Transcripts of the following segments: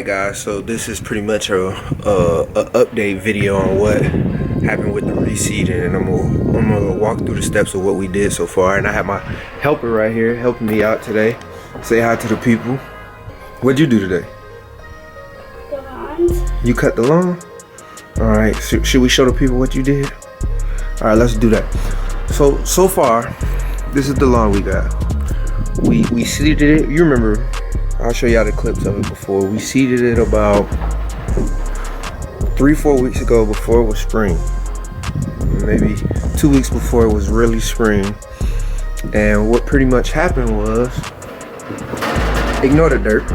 Alright guys, so this is pretty much a update video on what happened with the reseeding, and I'm gonna walk through the steps of what we did so far. And I have my helper right here helping me out today. Say hi to the people. What'd you do today? The lawns. You cut the lawn? Alright, so should we show the people what you did? Alright, let's do that. So far, this is the lawn we got. We seeded it. You remember, I'll show y'all the clips of it before. We seeded it about 3-4 weeks ago, before it was spring. Maybe 2 weeks before it was really spring. And what pretty much happened was, ignore the dirt.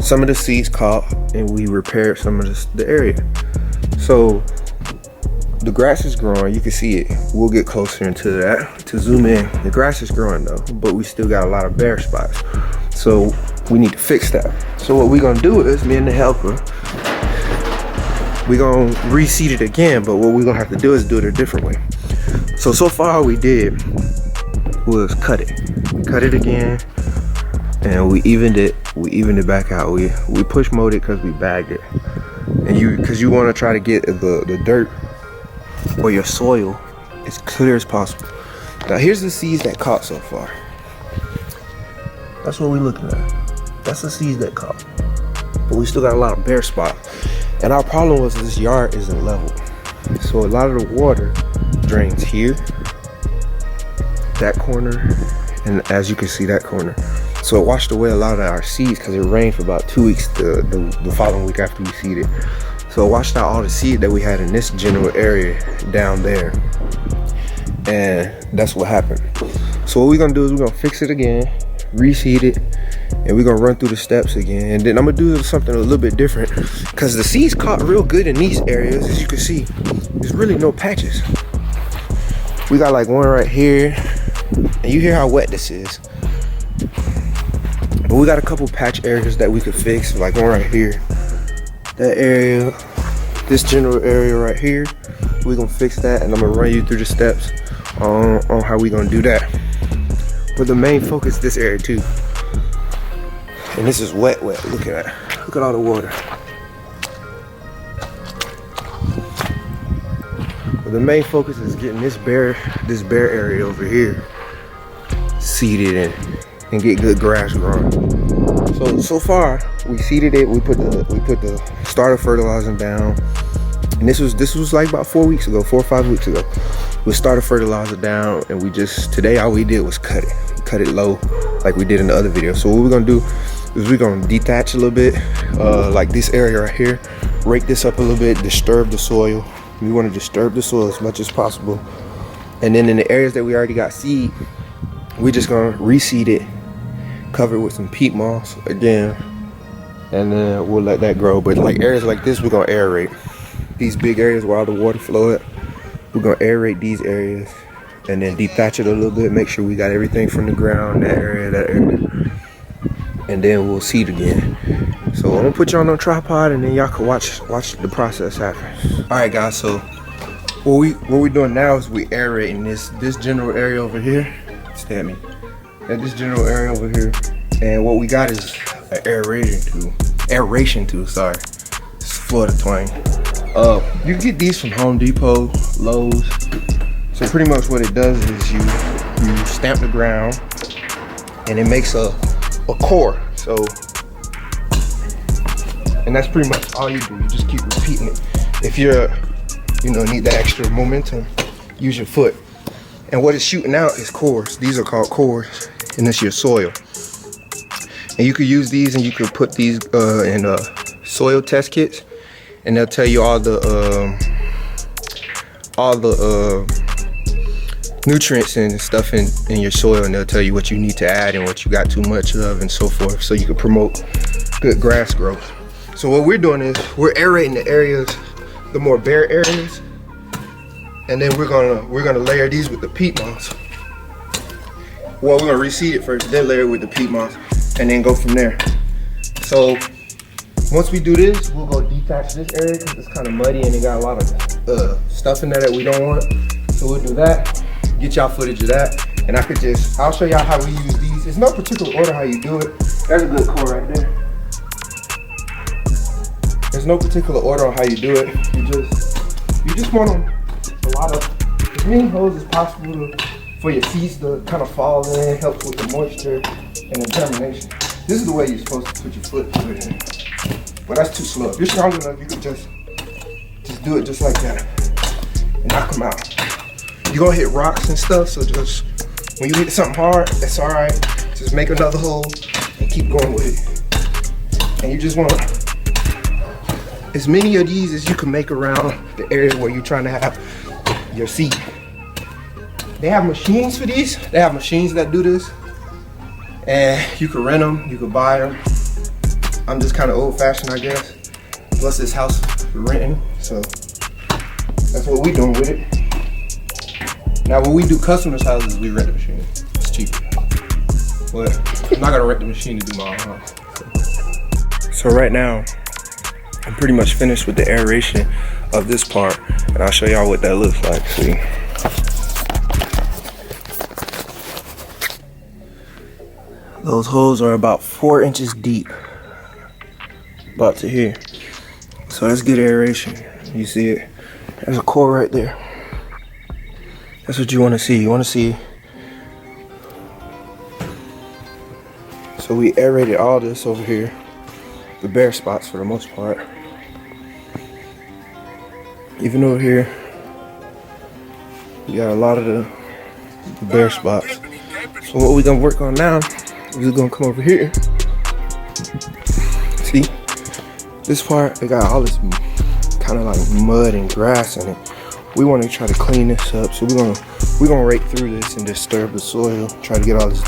Some of the seeds caught and we repaired some of the area. So the grass is growing, you can see it. We'll get closer into that to zoom in. The grass is growing though, but we still got a lot of bare spots. So we need to fix that. So what we're gonna do is, me and the helper, we're gonna reseed it again, but what we're gonna have to do is do it a different way. So far all we did was cut it. We cut it again and we evened it back out. We push mowed it because we bagged it. And because you want to try to get the dirt or your soil as clear as possible. Now here's the seeds that caught so far. That's what we're looking at. That's the seeds that caught. But we still got a lot of bare spots. And our problem was this yard isn't level. So a lot of the water drains here, that corner, and as you can see, that corner. So it washed away a lot of our seeds because it rained for about 2 weeks the following week after we seeded. So it washed out all the seed that we had in this general area down there. And that's what happened. So what we're gonna do is we're gonna fix it again, reseed it, and we're gonna run through the steps again. And then I'm gonna do something a little bit different because the seeds caught real good in these areas. As you can see, there's really no patches. We got like one right here, and you hear how wet this is. But we got a couple patch areas that we could fix, like one right here. That area, this general area right here, we're gonna fix that, and I'm gonna run you through the steps on how we gonna do that. But the main focus this area too. And this is wet. Look at that. Look at all the water. But the main focus is getting this bare area over here seeded and get good grass growing. So far we seeded it. We put the starter fertilizer down, and this was like about 4 or 5 weeks ago. We started fertilizer down, and today all we did was cut it low like we did in the other video. So what we're gonna do is we're gonna detach a little bit, like this area right here, rake this up a little bit, disturb the soil. We want to disturb the soil as much as possible, and then in the areas that we already got seed, we're just gonna reseed it, cover it with some peat moss again, and then we'll let that grow. But like areas like this, we're gonna aerate. These big areas where all the water flow at, we're gonna aerate these areas and then detach it a little bit, make sure we got everything from the ground, that area, and then we'll seed again. So I'm gonna put you on a tripod, and then y'all can watch the process happen. All right guys, so what we're doing now is we aerating this general area over here. Stay at me. At this general area over here, and what we got is an aeration tool. Sorry, it's Florida twang. You can get these from Home Depot, Lowe's. So pretty much what it does is you stamp the ground, and it makes a core. So, and that's pretty much all you do. You just keep repeating it. If need that extra momentum, use your foot. And what it's shooting out is cores. These are called cores, and it's your soil. And you could use these, and you could put these in soil test kits, and they'll tell you all the nutrients and stuff in your soil, and they'll tell you what you need to add and what you got too much of, and so forth, so you can promote good grass growth. So what we're doing is we're aerating the areas, the more bare areas, and then we're gonna layer these with the peat moss. Well, we're gonna reseed it first, then layer it with the peat moss, and then go from there. So once we do this, we'll go detach this area because it's kind of muddy and it got a lot of stuff in there that we don't want. So we'll do that, get y'all footage of that, and I'll show y'all how we use these. There's no particular order how you do it. There's a good core right there. There's no particular order on how you do it. You just want a lot of, as many holes as possible for your seeds to kind of fall in, helps with the moisture and the germination. This is the way you're supposed to put your foot through it. But that's too slow. If you're strong enough, you can just do it just like that and knock them out. You're gonna hit rocks and stuff, so just when you hit something hard, that's all right. Just make another hole and keep going with it. And you just want as many of these as you can make around the area where you're trying to have your seed. They have machines for these. They have machines that do this. And you can rent them, you can buy them. I'm just kind of old fashioned, I guess. Plus this house we're renting, so that's what we're doing with it. Now when we do customers' houses, we rent the machine. It's cheaper. But I'm not gonna rent the machine to do my own house. So right now, I'm pretty much finished with the aeration of this part, and I'll show y'all what that looks like. See? Those holes are about 4 inches deep, about to here. So that's good aeration. You see it? There's a core right there. That's what you want to see. You want to see. So we aerated all this over here, the bare spots for the most part. Even over here, we got a lot of the bare spots. So what we're gonna work on now, we're gonna come over here. See, this part, it got all this kind of like mud and grass in it. We want to try to clean this up, so we're gonna rake through this and disturb the soil, try to get all this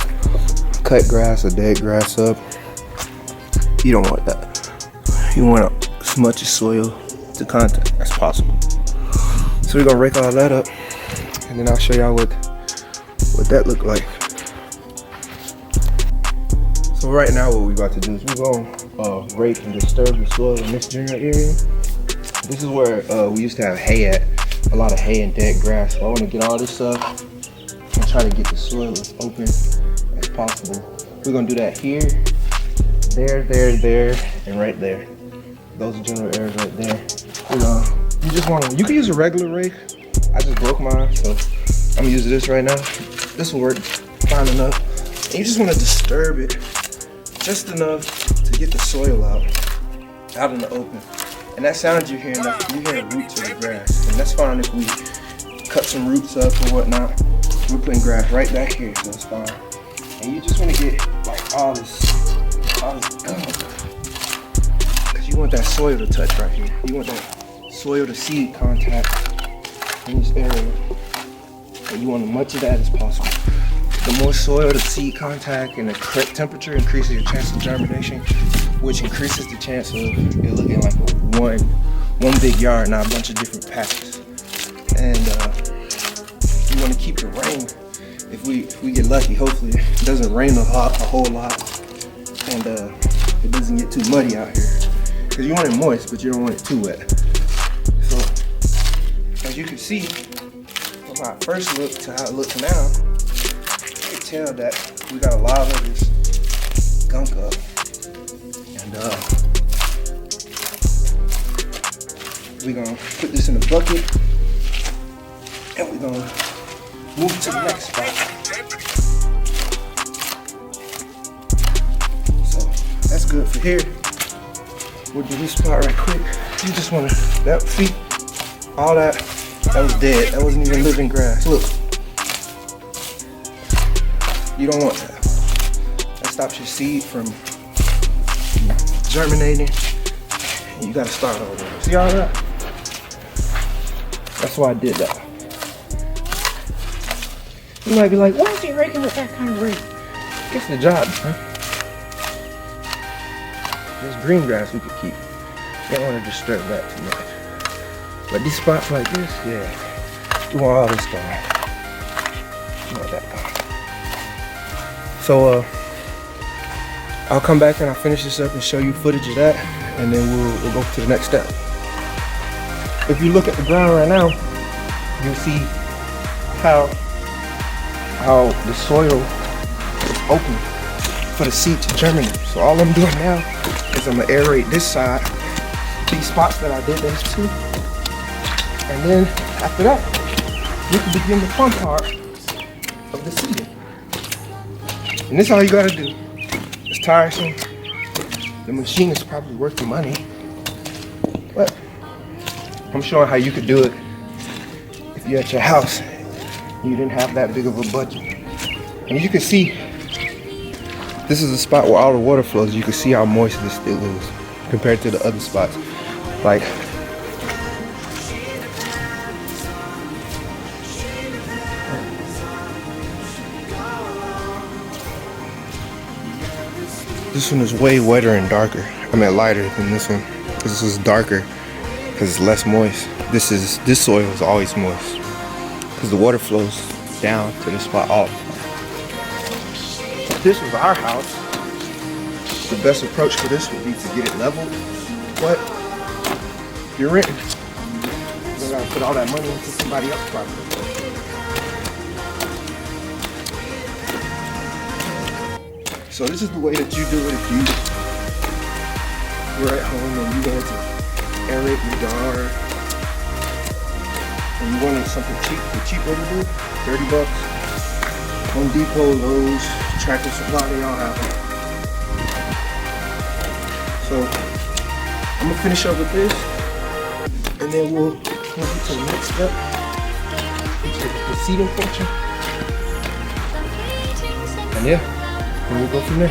cut grass or dead grass up. You don't want that. You want as much soil to contact as possible. So we're gonna rake all that up, and then I'll show y'all what that look like. So right now what we're about to do is we're gonna rake and disturb the soil in this general area. This is where we used to have hay at, a lot of hay and dead grass. So I want to get all this up and try to get the soil as open as possible. We're gonna do that here, there, and right there. Those are general areas right there. You just want to, you can use a regular rake. I just broke mine, so I'm using this right now. This will work fine enough. And you just want to disturb it just enough to get the soil out in the open. And that sound you're hearing roots of the grass. And that's fine if we cut some roots up or whatnot. We're putting grass right back here, so it's fine. And you just want to get like all this because you want that soil to touch right here. You want that soil to seed contact in this area. And you want as much of that as possible. The more soil to seed contact and the correct temperature increases your chance of germination, which increases the chance of it looking like one big yard, not a bunch of different patches. And you want to keep the rain. If we get lucky, hopefully it doesn't rain a whole lot, and it doesn't get too muddy out here. Because you want it moist, but you don't want it too wet. So as you can see, from how it first looked to how it looks now, you can tell that we got a lot of this gunk up. And we're gonna put this in a bucket, and we're gonna move to the next spot. So that's good for here. We'll do this spot right quick. You just wanna, see, all that was dead. That wasn't even living grass. Look, you don't want that. That stops your seed from germinating. You gotta start over. See all that? That's why I did that. You might be like, why is he raking with that kind of rake? Gets the job, huh? There's green grass we could keep. You don't want to disturb that too much. But these spots like this, yeah, you want all this gone. You want that gone. So I'll come back and I'll finish this up and show you footage of that, and then we'll go to the next step. If you look at the ground right now, you'll see how the soil is open for the seed to germinate. So all I'm doing now is I'm gonna aerate this side these spots that I did those to. And then after that, we can begin the fun part of the seating. And this is all you gotta do. It's tiresome. The machine is probably worth the money, but I'm showing how you could do it if you're at your house. You didn't have that big of a budget. And you can see, this is a spot where all the water flows. You can see how moist this still is compared to the other spots. Like, this one is way wetter and darker. I mean lighter than this one. This is darker because it's less moist. This soil is always moist because the water flows down to the spot all. If this was our house, the best approach for this would be to get it leveled. But you're renting. You gotta put all that money into somebody else's property. So this is the way that you do it if you were at home and you wanted to aerate your yard and you wanted something cheap. The cheap way to do it, 30 bucks. Home Depot, Lowe's, Tractor Supply, they all have them. So I'm gonna finish up with this and then we'll move to the next step, which is the seating function. And yeah. And we'll go from there.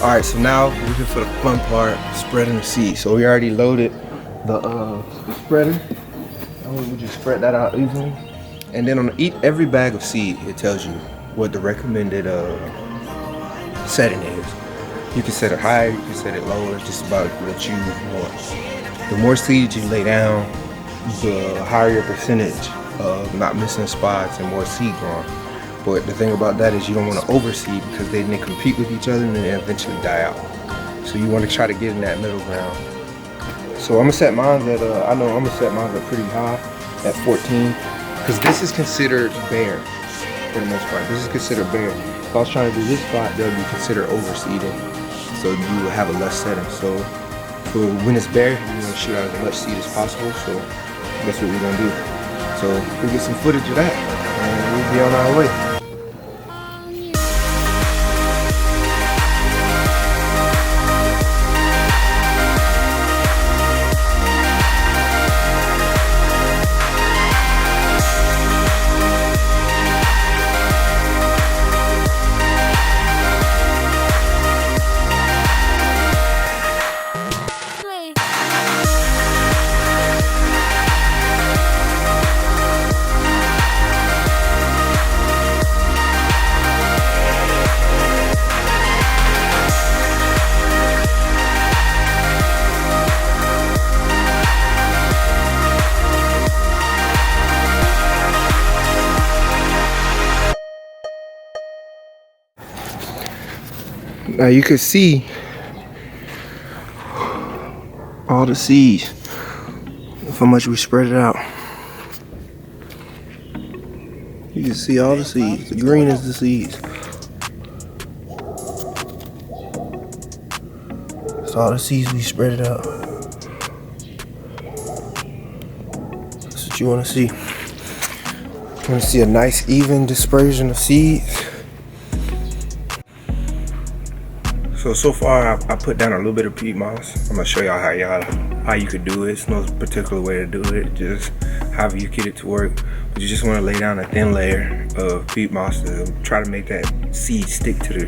Alright, so now we're here for the fun part, spreading the seed. So we already loaded the spreader. And we just spread that out evenly. And then on every bag of seed, it tells you what the recommended setting is. You can set it higher, you can set it lower, it's just about what you want. The more seeds you lay down, the higher your percentage of not missing spots and more seed growing. But the thing about that is you don't want to overseed because then they compete with each other and then they eventually die out. So you want to try to get in that middle ground. So I'm gonna set mine at I'm gonna set mine at pretty high at 14 because this is considered bare for the most part. This is considered bare. If I was trying to do this spot, that would be considered overseeding. So you will have a less setting. So when it's bare, you want to shoot out as much seed as possible. So that's what we're gonna do. So we'll get some footage of that and we'll be on our way. Now you can see all the seeds, how much we spread it out. You can see all the seeds. The green is the seeds. That's all the seeds we spread it out. That's what you want to see. You want to see a nice even dispersion of seeds. So far I put down a little bit of peat moss. I'm gonna show y'all how you could do it. It's no particular way to do it, just however you get it to work. But you just want to lay down a thin layer of peat moss to try to make that seed stick to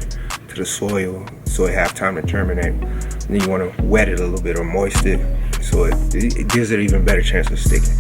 the soil so it have time to germinate. And then you want to wet it a little bit or moist it so it gives it an even better chance of sticking.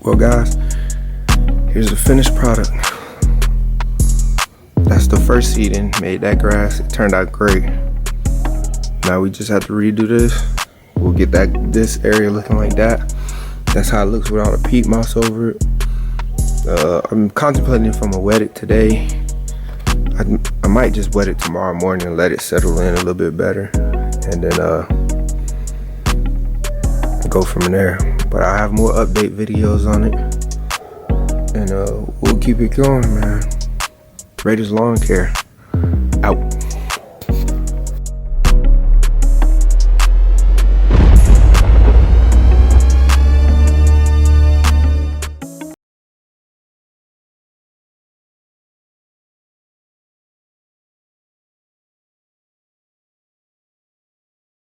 Well guys, here's the finished product. That's the first seeding, made that grass, it turned out great. Now we just have to redo this. We'll get this area looking like that. That's how it looks with all the peat moss over it. I'm contemplating if I'm gonna wet it today. I might just wet it tomorrow morning and let it settle in a little bit better, and then go from there. But I have more update videos on it, and we'll keep it going, man. Raiders Lawn Care.